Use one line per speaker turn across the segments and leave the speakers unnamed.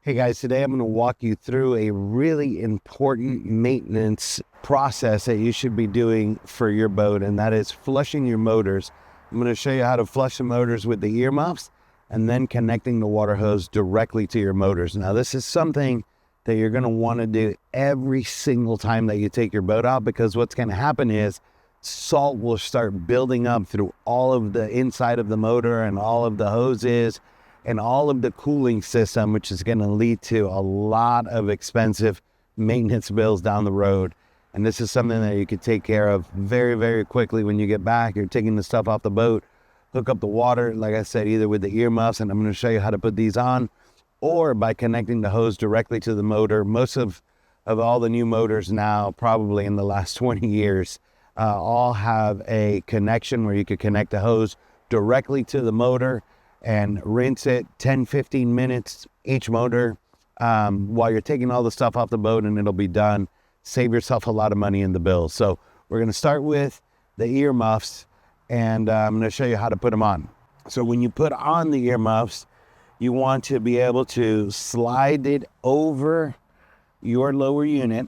Hey guys, today I'm going to walk you through a really important maintenance process that you should be doing for your boat, and that is flushing your motors. I'm going to show you how to flush the motors with the ear muffs and then connecting the water hose directly to your motors. Now this is something that you're going to want to do every single time that you take your boat out, because what's going to happen is salt will start building up through all of the inside of the motor and all of the hoses and all of the cooling system, which is going to lead to a lot of expensive maintenance bills down the road. And this is something that you could take care of very, very quickly when you get back. You're taking the stuff off the boat, hook up the water, like I said, either with the ear muffs, and I'm going to show you how to put these on, or by connecting the hose directly to the motor. Most of all the new motors now, probably in the last 20 years, all have a connection where you could connect the hose directly to the motor and rinse it 10-15 minutes each motor while you're taking all the stuff off the boat, and it'll be done. Save yourself a lot of money in the bill. So we're going to start with the ear muffs, and I'm going to show you how to put them on. So when you put on the ear muffs, you want to be able to slide it over your lower unit,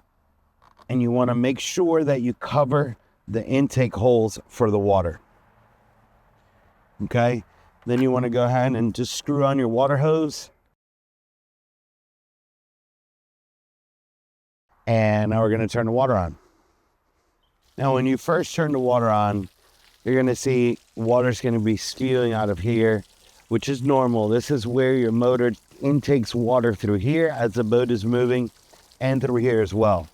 and you want to make sure that you cover the intake holes for the water. Okay? Then you want to go ahead and just screw on your water hose. And now we're going to turn the water on. Now, when you first turn the water on, you're going to see water's going to be spewing out of here, which is normal. This is where your motor intakes water through here as the boat is moving, and through here as well.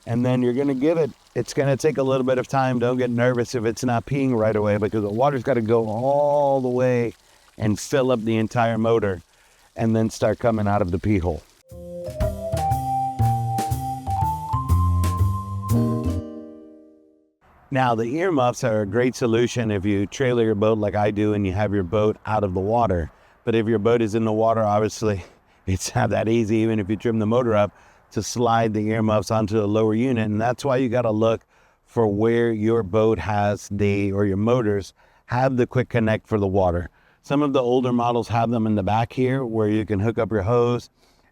And then you're going to give it, it's going to take a little bit of time. Don't get nervous if it's not peeing right away, because the water's got to go all the way and fill up the entire motor and then start coming out of the pee hole. Now, the ear muffs are a great solution if you trailer your boat like I do and you have your boat out of the water. But if your boat is in the water, obviously it's not that easy, even if you trim the motor up, to slide the ear muffs onto the lower unit. And that's why you got to look for where your boat has or your motors have the quick connect for the water. Some of the older models have them in the back here where you can hook up your hose.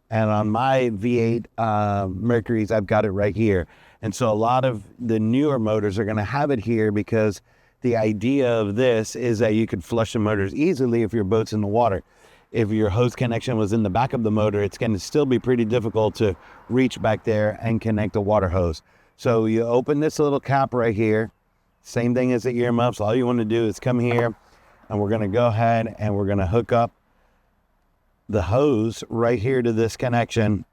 And on my V8 Mercuries, I've got it right here. And so a lot of the newer motors are going to have it here, because the idea of this is that you could flush the motors easily if your boat's in the water. If your hose connection was in the back of the motor, it's going to still be pretty difficult to reach back there and connect the water hose. So you open this little cap right here, same thing as the ear muffs. All you want to do is come here, and we're going to go ahead and we're going to hook up the hose right here to this connection.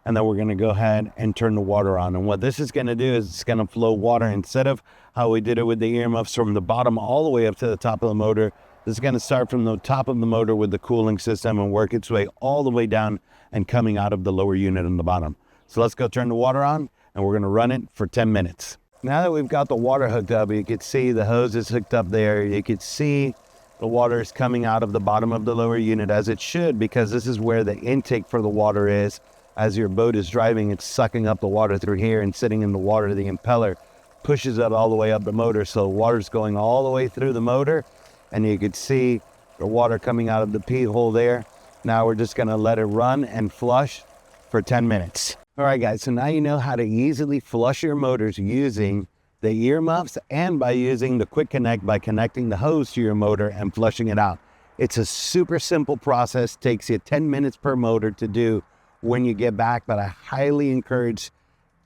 And then we're going to go ahead and turn the water on. And what this is going to do is it's going to flow water, instead of how we did it with the ear muffs from the bottom all the way up to the top of the motor. This is going to start from the top of the motor with the cooling system and work its way all the way down and coming out of the lower unit on the bottom. So let's go turn the water on, and we're going to run it for 10 minutes. Now that we've got the water hooked up, you can see the hose is hooked up there. You can see the water is coming out of the bottom of the lower unit, as it should, because this is where the intake for the water is. As your boat is driving, it's sucking up the water through here and sitting in the water. The impeller pushes it all the way up the motor, so water's going all the way through the motor, and you can see the water coming out of the pee hole there. Now we're just going to let it run and flush for 10 minutes. All right, guys, so now you know how to easily flush your motors using the ear muffs and by using the quick connect by connecting the hose to your motor and flushing it out. It's a super simple process. Takes you 10 minutes per motor to do when you get back, but I highly encourage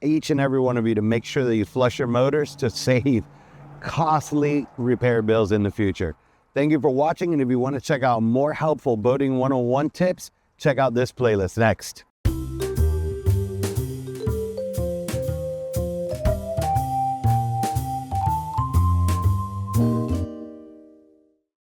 each and every one of you to make sure that you flush your motors to save costly repair bills in the future. Thank you for watching, and if you want to check out more helpful boating 101 tips, check out this playlist next.